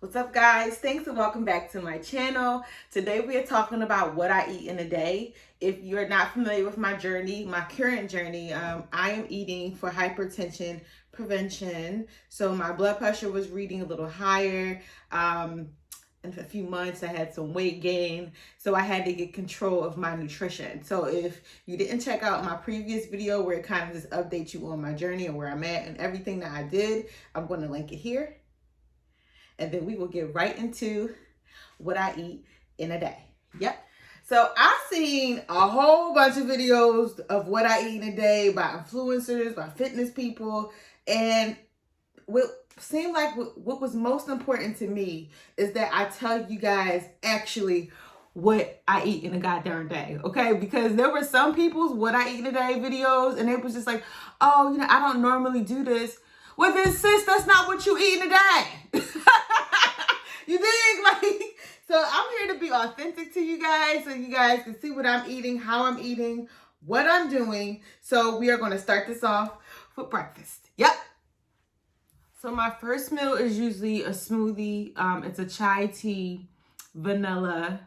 What's up, guys? Thanks and welcome back to my channel. Today we are talking about what I eat in a day. If you're not familiar with my journey, my current journey, I am eating for hypertension prevention. So my blood pressure was reading a little higher. In a few months I had some weight gain, so I had to get control of my nutrition. So if you didn't check out my previous video where it kind of just updates you on my journey and where I'm at and everything that I did, I'm going to link it here. And then we will get right into what I eat in a day. Yep. So I've seen a whole bunch of videos of what I eat in a day by influencers, by fitness people. And what seemed like what was most important to me is that I tell you guys actually what I eat in a goddamn day, okay? Because there were some people's what I eat in a day videos and it was just like, oh, I don't normally do this. Well then, sis, that's not what you eat in a day. You dig? So I'm here to be authentic to you guys so you guys can see what I'm eating, how I'm eating, what I'm doing. So we are going to start this off with breakfast. Yep. So my first meal is usually a smoothie. It's a chai tea, vanilla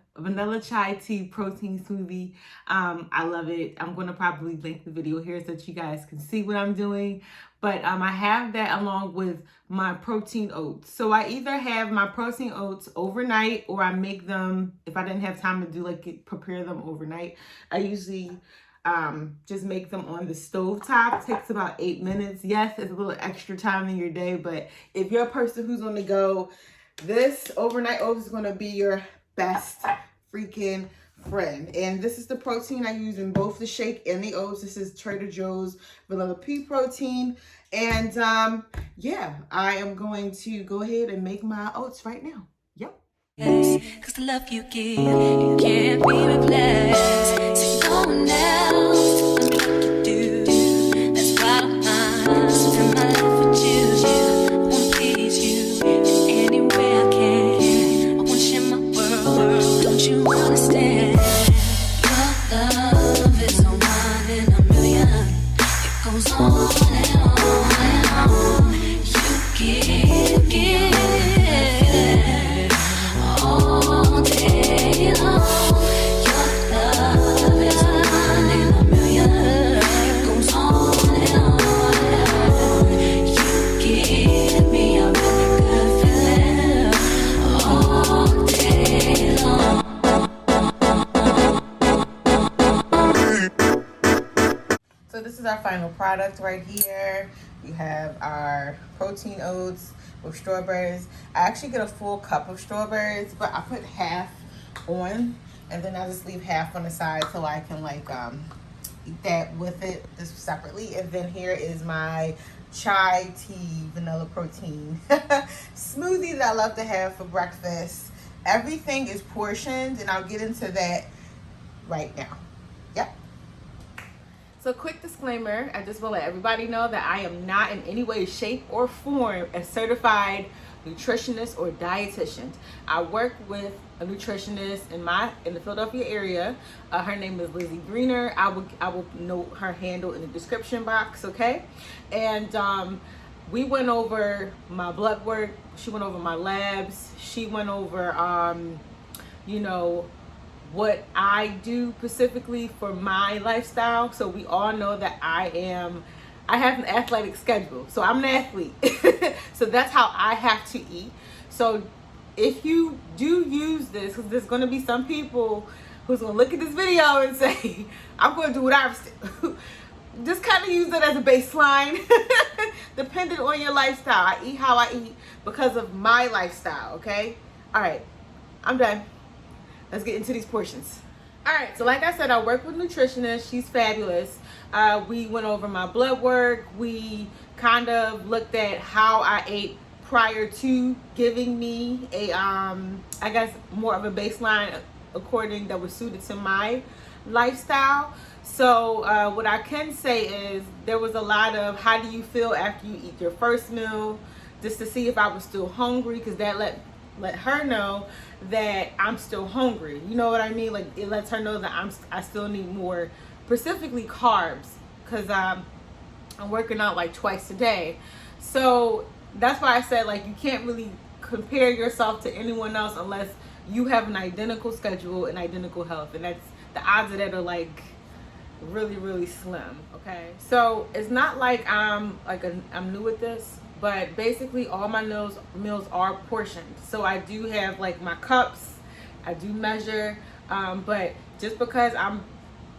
chai tea protein smoothie. I love it. I'm going to probably link the video here so that you guys can see what I'm doing. But I have that along with my protein oats. So I either have my protein oats overnight or I make them, if I didn't have time to do prepare them overnight, I usually just make them on the stove top. It takes about 8 minutes. Yes, it's a little extra time in your day, but if you're a person who's on the go, this overnight oats is going to be your best freaking friend. And this is the protein I use in both the shake and the oats. This is Trader Joe's vanilla pea protein. And yeah, I am going to go ahead and make my oats right now. Yep. Cause the love you give, it can't be replaced. So no one else does me like you do. That's why I spend my life with you. I wanna please you in any way I can. I wanna share my world. Don't you understand? Your love is a one in a million. It goes on and on and on. You give all day long. Your love is a one in a million. It goes on and on and on. You give me a really good feeling all day long. So this is our final product right here. We have our protein oats with strawberries. I actually get a full cup of strawberries, but I put half on and then I just leave half on the side so I can eat that with it just separately. And then here is my chai tea vanilla protein smoothie that I love to have for breakfast. Everything is portioned and I'll get into that right now. Yep. So quick disclaimer, I just want to let everybody know that I am not in any way, shape, or form a certified nutritionist or dietitian. I work with a nutritionist in the Philadelphia area. Her name is Lizzie Greener. I will note her handle in the description box, okay? And we went over my blood work. She went over my labs. She went over, what I do specifically for my lifestyle. So we all know that I have an athletic schedule. So I'm an athlete. So that's how I have to eat. So if you do use this, because there's going to be some people who's going to look at this video and say, I'm going to do what I was doing. Just kind of use it as a baseline, depending on your lifestyle. I eat how I eat because of my lifestyle, okay? All right, I'm done. Let's get into these portions. All right, so like I said, I work with a nutritionist. She's fabulous. We went over my blood work. We kind of looked at how I ate prior to giving me a, I guess, more of a baseline according that was suited to my lifestyle. So what I can say is there was a lot of how do you feel after you eat your first meal, just to see if I was still hungry, because that let her know that I'm still hungry. You know what I mean? Like, it lets her know that I still need more, specifically carbs, because I'm working out like twice a day. So that's why I said, like, you can't really compare yourself to anyone else unless you have an identical schedule and identical health, and that's the odds of that are like really really slim. Okay, so it's not like I'm new at this, but basically all my meals are portioned. So I do have like my cups, I do measure, but just because I'm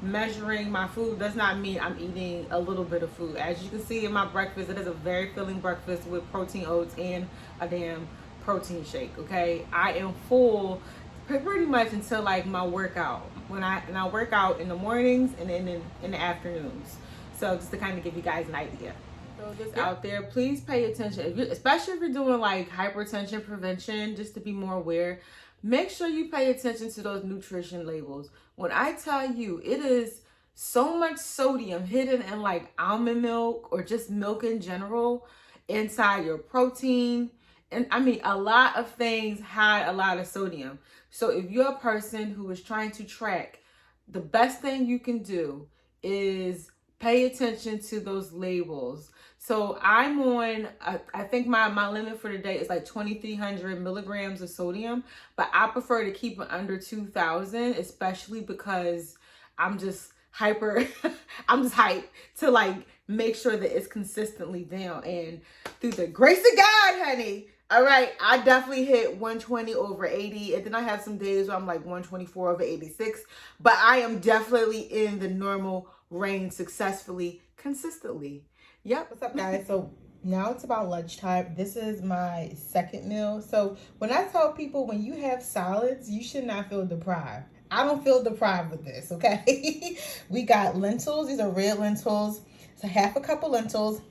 measuring my food does not mean I'm eating a little bit of food. As you can see in my breakfast, it is a very filling breakfast with protein oats and a damn protein shake. Okay, I am full pretty much until like my workout, when I work out in the mornings and then in the afternoons. So just to kind of give you guys an idea. So just out there, please pay attention, especially if you're doing like hypertension prevention, just to be more aware. Make sure you pay attention to those nutrition labels. When I tell you, it is so much sodium hidden in like almond milk or just milk in general inside your protein. And I mean, a lot of things hide a lot of sodium. So if you're a person who is trying to track, the best thing you can do is pay attention to those labels. So I'm on, I think my limit for the day is like 2,300 milligrams of sodium, but I prefer to keep it under 2,000, especially because I'm just I'm just hyped to like make sure that it's consistently down. And through the grace of God, honey, all right, I definitely hit 120 over 80, and then I have some days where I'm like 124 over 86, but I am definitely in the normal range successfully, consistently. Yep. What's up, guys? So now it's about lunchtime. This is my second meal. So when I tell people, when you have solids, you should not feel deprived. I don't feel deprived with this, okay? We got lentils. These are red lentils. It's a half a cup of lentils,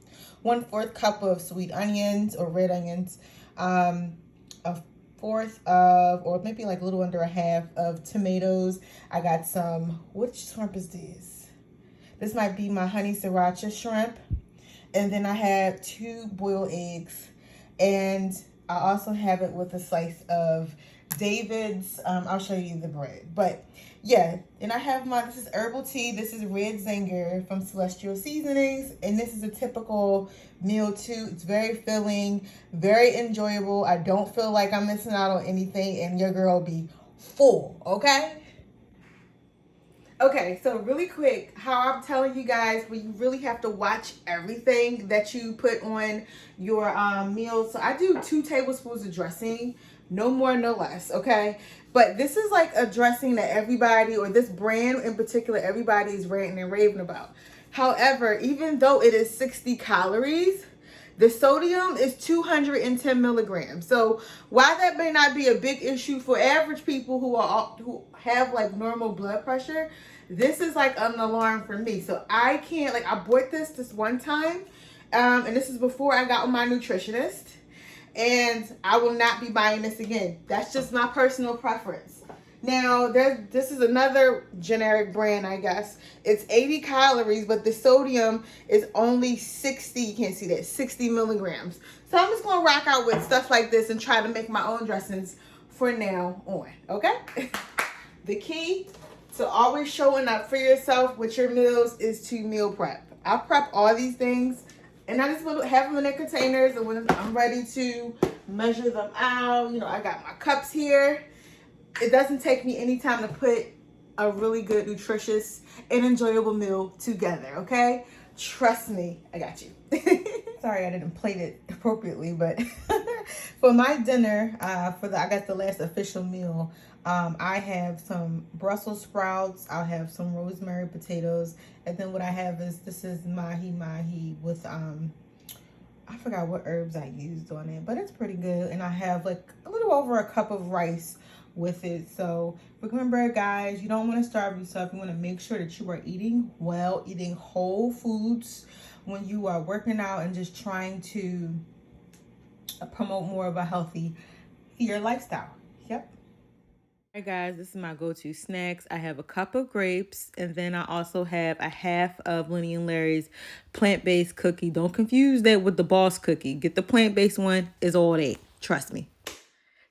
1/4 cup of sweet onions or red onions, a fourth of, or maybe like a little under a half of tomatoes. I got some, which shrimp is this? This might be my honey sriracha shrimp. And then I have 2 boiled eggs. And I also have it with a slice of David's, I'll show you the bread. But yeah, and I have this is herbal tea. This is red zinger from Celestial Seasonings. And this is a typical meal too. It's very filling, very enjoyable. I don't feel like I'm missing out on anything, and your girl will be full, okay? Okay, so really quick, how I'm telling you guys, you really have to watch everything that you put on your meals. So I do 2 tablespoons of dressing, no more, no less, okay? But this is like a dressing that everybody, or this brand in particular, everybody is ranting and raving about. However, even though it is 60 calories, the sodium is 210 milligrams. So while that may not be a big issue for average people who have like normal blood pressure, this is like an alarm for me. So I can't, like, I bought this one time, and this is before I got with my nutritionist, and I will not be buying this again. That's just my personal preference. Now, this is another generic brand, I guess. It's 80 calories, but the sodium is only 60, you can't see that, 60 milligrams. So I'm just going to rock out with stuff like this and try to make my own dressings for now on, okay? The key to always showing up for yourself with your meals is to meal prep. I prep all these things, and I just want to have them in their containers, and when I'm ready to measure them out, you know, I got my cups here. It doesn't take me any time to put a really good, nutritious, and enjoyable meal together, okay? Trust me, I got you. Sorry I didn't plate it appropriately, but for my dinner, I got the last official meal, I have some Brussels sprouts, I'll have some rosemary potatoes, and then what I have is, this is mahi with, I forgot what herbs I used on it, but it's pretty good. And I have like a little over a cup of rice with it. So remember, guys, you don't want to starve yourself. You want to make sure that you are eating well, eating whole foods when you are working out and just trying to promote more of a healthier lifestyle. Yep. All right, guys, this is my go-to snacks. I have a cup of grapes, and then I also have a half of Lenny and Larry's plant-based cookie. Don't confuse that with the Boss cookie. Get the plant-based one, is all that. Trust me.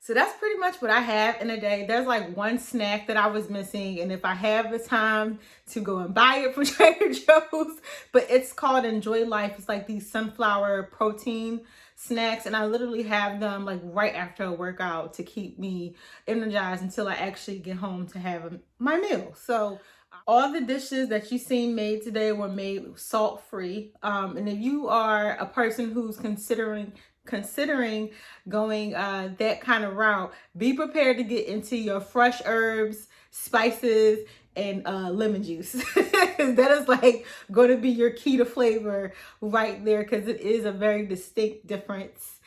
So that's pretty much what I have in a day. There's like one snack that I was missing, and if I have the time to go and buy it from Trader Joe's, but it's called Enjoy Life. It's like these sunflower protein snacks, and I literally have them like right after a workout to keep me energized until I actually get home to have my meal. So all the dishes that you seen made today were made salt free. And if you are a person who's considering going that kind of route, be prepared to get into your fresh herbs, spices, and lemon juice. That is like going to be your key to flavor right there, because it is a very distinct difference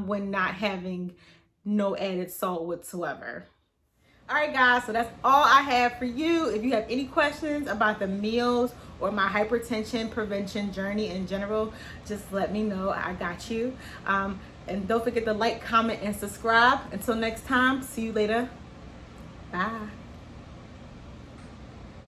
when not having no added salt whatsoever. All right, guys, so that's all I have for you. If you have any questions about the meals or my hypertension prevention journey in general, just let me know. I got you. And don't forget to like, comment, and subscribe. Until next time, see you later. Bye.